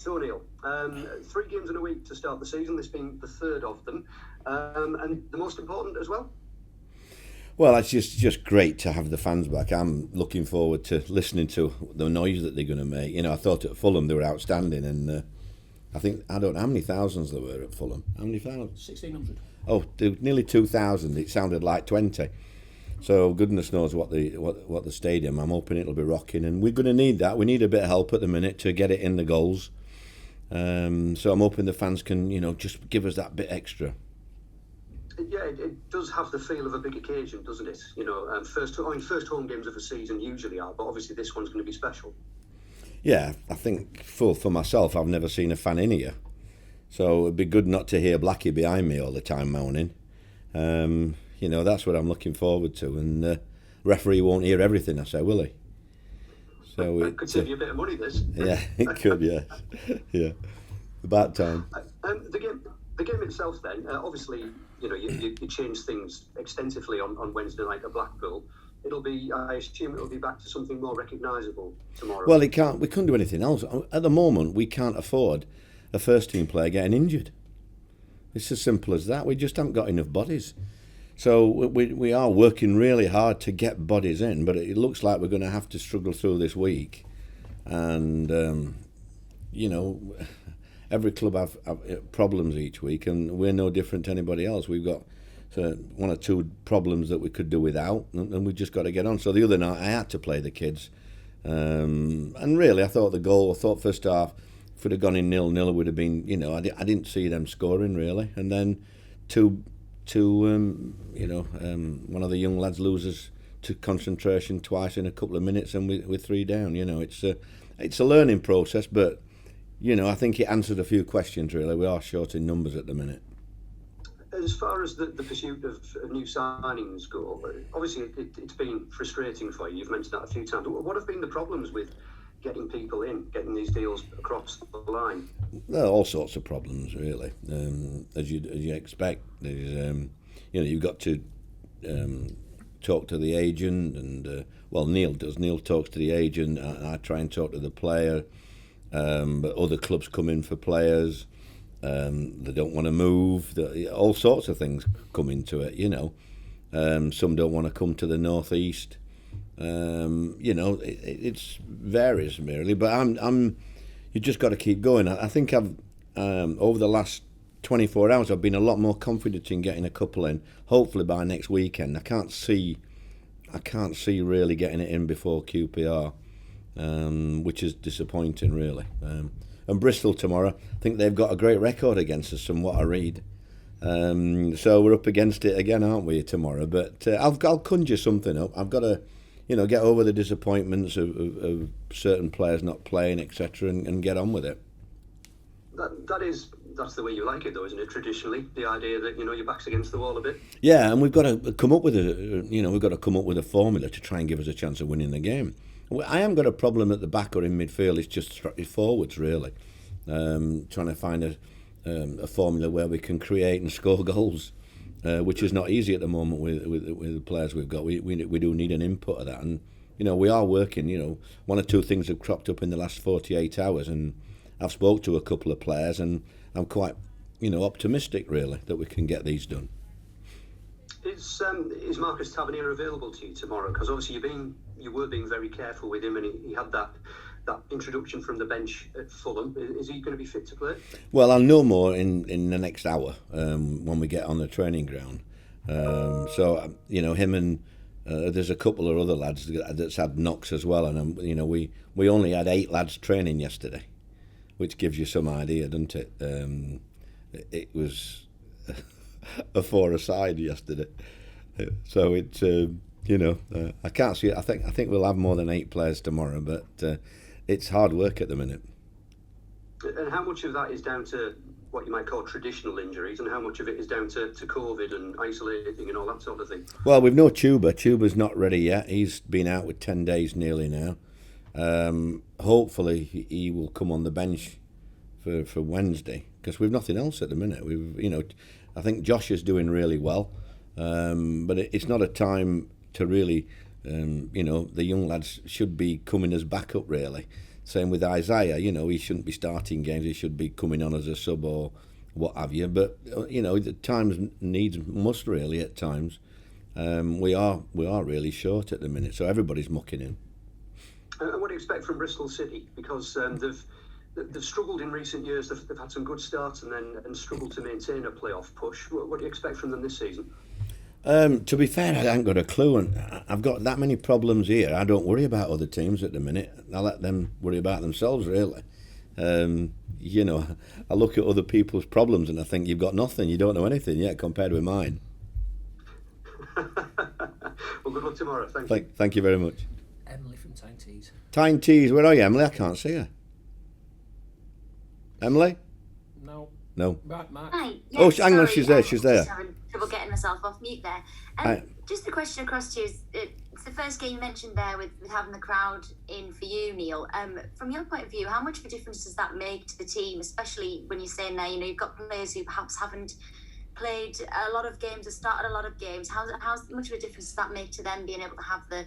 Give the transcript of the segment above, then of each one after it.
So, Neil, 3 games in a week to start the season, this being the third of them, and the most important as well. Well, it's just great to have the fans back. I'm looking forward to listening to the noise that they're going to make. You know, I thought at Fulham they were outstanding, and I don't know how many thousands there were at Fulham. How many thousands? 1,600. Oh, nearly 2,000. It sounded like 20. So goodness knows what the stadium. I'm hoping it'll be rocking, and we're going to need that. We need a bit of help at the minute to get it in the goals. So I'm hoping the fans can, just give us that bit extra. Yeah, it does have the feel of a big occasion, doesn't it? First home games of the season usually are, but obviously this one's going to be special. Yeah, I think for myself, I've never seen a fan in here, so it'd be good not to hear Blackie behind me all the time moaning. That's what I'm looking forward to, and the referee won't hear everything I say, will he? So it could save you a bit of money, this. Yeah, it could, yeah. Yeah. About time. The game itself then, obviously, you changed things extensively on Wednesday night at Blackpool. I assume it'll be back to something more recognisable tomorrow. Well, we couldn't do anything else. At the moment, we can't afford a first-team player getting injured. It's as simple as that. We just haven't got enough bodies. So we are working really hard to get bodies in, but it looks like we're going to have to struggle through this week. And, every club have problems each week, and we're no different to anybody else. We've got one or two problems that we could do without, and we've just got to get on. So the other night I had to play the kids. And really, I thought first half, if we'd have gone in 0-0, it would have been, I didn't see them scoring really. And then one of the young lads loses to concentration twice in a couple of minutes, and we're 3 down. It's a learning process, but I think it answered a few questions really. We are short in numbers at the minute. As far as the pursuit of new signings go, obviously it's been frustrating for you. You've mentioned that a few times. What have been the problems with getting people in, getting these deals across the line? There are all sorts of problems, really. As you expect, there's, you've got to talk to the agent, and Neil does. Neil talks to the agent. I try and talk to the player, but other clubs come in for players. They don't want to move. All sorts of things come into it. Some don't want to come to the northeast. It varies really, but you just got to keep going. I think I've over the last 24 hours I've been a lot more confident in getting a couple in. Hopefully by next weekend. I can't see really getting it in before QPR, which is disappointing really. And Bristol tomorrow, I think they've got a great record against us from what I read. So we're up against it again, aren't we, tomorrow? But I'll conjure something up. I've got to, get over the disappointments of certain players not playing, etc., and get on with it. That's the way you like it, though, isn't it? Traditionally, the idea that your back's against the wall a bit. Yeah, and we've got to come up with a formula to try and give us a chance of winning the game. I haven't got a problem at the back or in midfield. It's just forwards really, trying to find a formula where we can create and score goals, which is not easy at the moment with the players we've got. We do need an input of that, and we are working. One or two things have cropped up in the last 48 hours, and I've spoke to a couple of players, and I'm quite optimistic really that we can get these done. Is Marcus Tavernier available to you tomorrow? Because obviously you were being very careful with him, and he had that introduction from the bench at Fulham. Is he going to be fit to play? Well, I'll know more in the next hour when we get on the training ground. So him and there's a couple of other lads that's had knocks as well, and we only had 8 lads training yesterday, which gives you some idea, doesn't it? It was a 4-a-side yesterday, so it's I can't see it. I think we'll have more than 8 players tomorrow, but it's hard work at the minute. And how much of that is down to what you might call traditional injuries, and how much of it is down to COVID and isolating and all that sort of thing? Well, we've no Tuba. Tuba's not ready yet. He's been out with 10 days nearly now. Hopefully he will come on the bench for Wednesday, because we've nothing else at the minute. I think Josh is doing really well, but it's not a time to really, the young lads should be coming as backup really. Same with Isaiah. He shouldn't be starting games. He should be coming on as a sub or what have you. But the times needs must really at times. We are really short at the minute, so everybody's mucking in. And what do you expect from Bristol City? Because they've struggled in recent years. They've had some good starts and struggled to maintain a playoff push. What do you expect from them this season? To be fair, I haven't got a clue, and I've got that many problems here. I don't worry about other teams at the minute. I let them worry about themselves, really. I look at other people's problems and I think you've got nothing. You don't know anything yet compared with mine. Well, good luck tomorrow. Thank you very much. Emily from Tyne Tees. Tyne Tees, where are you, Emily? I can't see her. Emily? No. Right, Mark. Hi. Yeah, oh, hang on, she's there. Just having trouble getting myself off mute there. Just a question across to you. It's the first game you mentioned there with having the crowd in for you, Neil. From your point of view, how much of a difference does that make to the team, especially when you're saying there, you've got players who perhaps haven't played a lot of games or started a lot of games. How much of a difference does that make to them being able to have the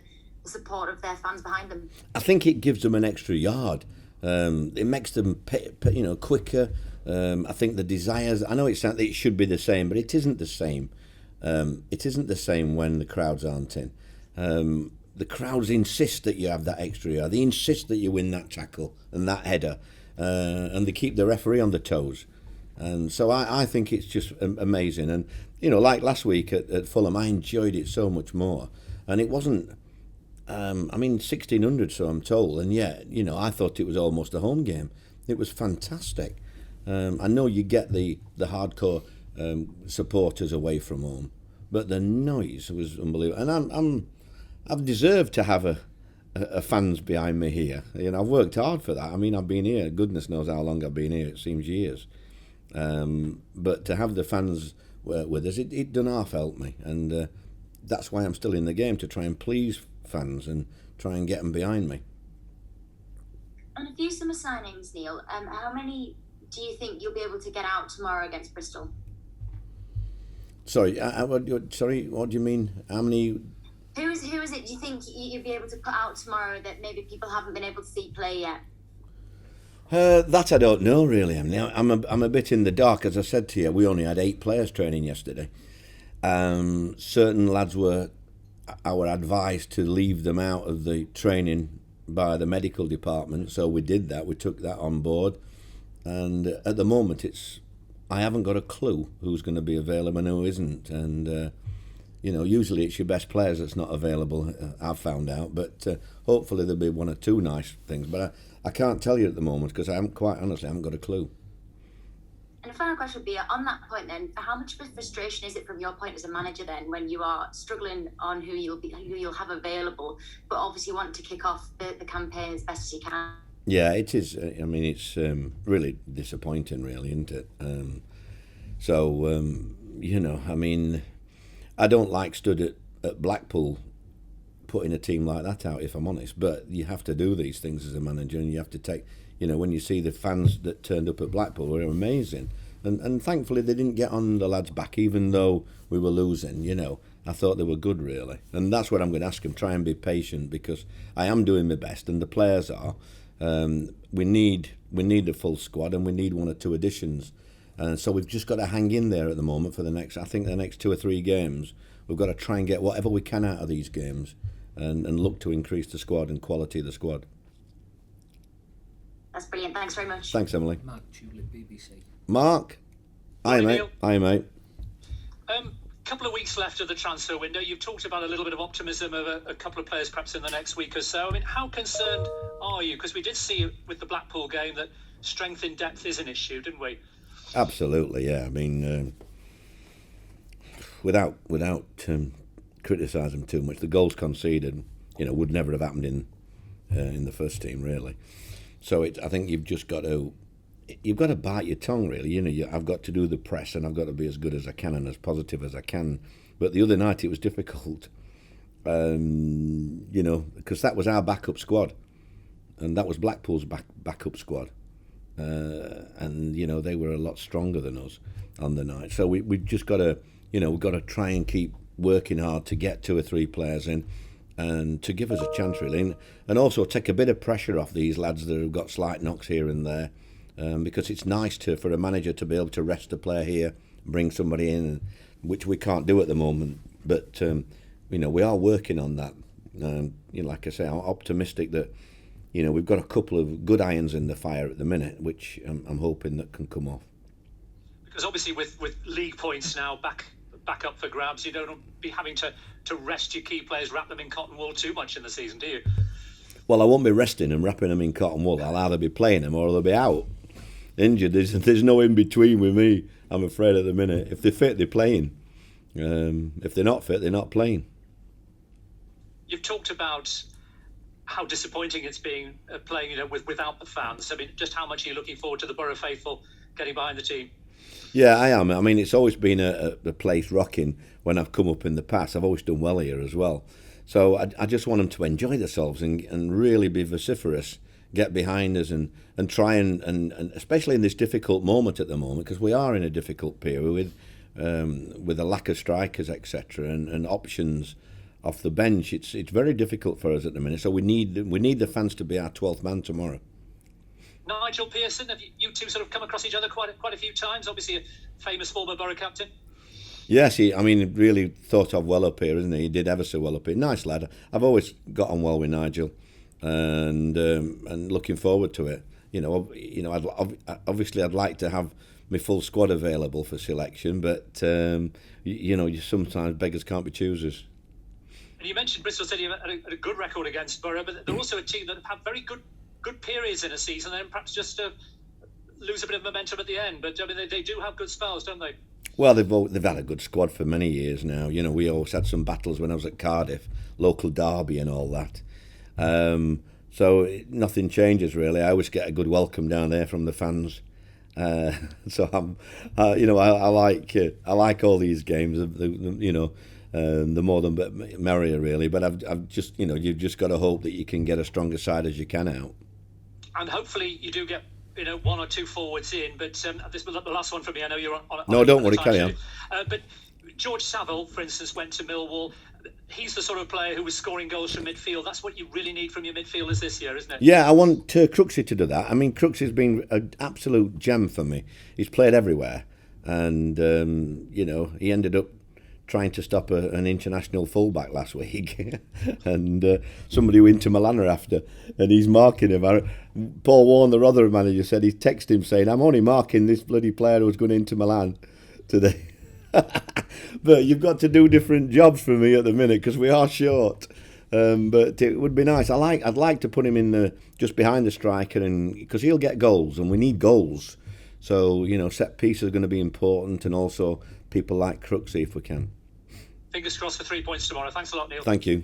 support of their fans behind them? I think it gives them an extra yard. It makes them quicker. I think the desires, I know it should be the same, but it isn't the same. It isn't the same when the crowds aren't in. The crowds insist that you have that extra yard. They insist that you win that tackle and that header, and they keep the referee on the toes. And so I think it's just amazing. And like last week at Fulham, I enjoyed it so much more. And it wasn't 1,600, so I'm told, and yet I thought it was almost a home game. It was fantastic. I know you get the hardcore supporters away from home, but the noise was unbelievable. And I've deserved to have a fans behind me here. I've worked hard for that. I've been here. Goodness knows how long I've been here. It seems years. But to have the fans with us, it done half help me, and that's why I'm still in the game, to try and please fans and try and get them behind me. On a few summer signings, Neil, how many do you think you'll be able to get out tomorrow against Bristol? Sorry, what do you mean? How many? Who is it do you think you'll be able to put out tomorrow that maybe people haven't been able to see play yet? That I don't know really. I'm a bit in the dark. As I said to you, we only had 8 players training yesterday. Certain lads were advised to leave them out of the training by the medical department, so we did that. We took that on board, and at the moment I haven't got a clue who's going to be available and who isn't. And usually it's your best players that's not available. I've found out, but hopefully there'll be 1 or 2 nice things. But I can't tell you at the moment because I haven't got a clue. And the final question would be, on that point then, how much of a frustration is it from your point as a manager then, when you are struggling on who you'll have available, but obviously want to kick off the campaign as best as you can? Yeah, it is. It's really disappointing, really, isn't it? I don't like stood at Blackpool putting a team like that out, if I'm honest, but you have to do these things as a manager, and you have to take, when you see the fans that turned up at Blackpool were amazing, and thankfully they didn't get on the lads' back, even though we were losing. I thought they were good, really, and that's what I'm going to ask them. Try and be patient, because I am doing my best, and the players are. We need the full squad, and we need 1 or 2 additions, and so we've just got to hang in there at the moment for the next 2 or 3 games. We've got to try and get whatever we can out of these games, and look to increase the squad and quality of the squad. That's brilliant. Thanks very much. Thanks, Emily. Mark Tulip, BBC. Mark. Hi, mate. Hi, mate. Couple of weeks left of the transfer window. You've talked about a little bit of optimism of a couple of players perhaps in the next week or so. How concerned are you? Because we did see with the Blackpool game that strength in depth is an issue, didn't we? Absolutely, yeah. Without criticising too much, the goals conceded, would never have happened in the first team, really. So I think you've just got to bite your tongue, really. I've got to do the press, and I've got to be as good as I can and as positive as I can. But the other night it was difficult, because that was our backup squad, and that was Blackpool's backup squad, and they were a lot stronger than us on the night. So we've just got to, we've got to try and keep working hard to get 2 or 3 players in, and to give us a chance really, and also take a bit of pressure off these lads that have got slight knocks here and there, because it's nice for a manager to be able to rest a player here, bring somebody in, which we can't do at the moment. But we are working on that. Like I say, I'm optimistic that we've got a couple of good irons in the fire at the minute, which I'm hoping that can come off. Because obviously with league points now back up for grabs, you don't be having to rest your key players, wrap them in cotton wool too much in the season, do you? Well, I won't be resting and wrapping them in cotton wool. I'll either be playing them or they'll be out injured. There's no in between with me, I'm afraid, at the minute. If they're fit, they're playing. If they're not fit, they're not playing. You've talked about how disappointing it's been playing, without the fans. I mean, just how much are you looking forward to the Boro faithful getting behind the team? Yeah, I am. I mean, it's always been a place rocking when I've come up in the past. I've always done well here as well. So I just want them to enjoy themselves and really be vociferous, get behind us and try and especially in this difficult moment at the moment, because we are in a difficult period with a lack of strikers, etc., and options off the bench. It's very difficult for us at the minute. So we need the fans to be our 12th man tomorrow. Nigel Pearson, have you two sort of come across each other quite a few times? Obviously a famous former Boro captain. Yes, he really thought of well up here, isn't he? He did ever so well up here. Nice lad. I've always got on well with Nigel, and looking forward to it. Obviously I'd like to have my full squad available for selection, but you sometimes beggars can't be choosers. And you mentioned Bristol Stadium had a good record against Boro, but they're also a team that have had very good periods in a season, and perhaps just lose a bit of momentum at the end. But I mean, they do have good spells, don't they? Well, they've had a good squad for many years now. We always had some battles when I was at Cardiff, local derby and all that. So nothing changes really. I always get a good welcome down there from the fans. So I like all these games. The more the merrier really. But I've just you've just got to hope that you can get a stronger side as you can out. And hopefully you do get one or two forwards in. But this was the last one for me. I know you're on. No, don't worry, carry on. But George Saville, for instance, went to Millwall. He's the sort of player who was scoring goals from midfield. That's what you really need from your midfielders this year, isn't it? Yeah, I want Crooksy to do that. I mean, Crooksy's been an absolute gem for me. He's played everywhere, and he ended up trying to stop an international fullback last week, and somebody who Inter Milan are after, and he's marking him. Paul Warne, the Rotherham manager, said he texted him saying, "I'm only marking this bloody player who's going into Milan today." But you've got to do different jobs for me at the minute because we are short. But it would be nice. I'd like to put him in just behind the striker, and because he'll get goals, and we need goals. So set pieces are going to be important, and also people like Crooksy if we can. Fingers crossed for 3 points tomorrow. Thanks a lot, Neil. Thank you.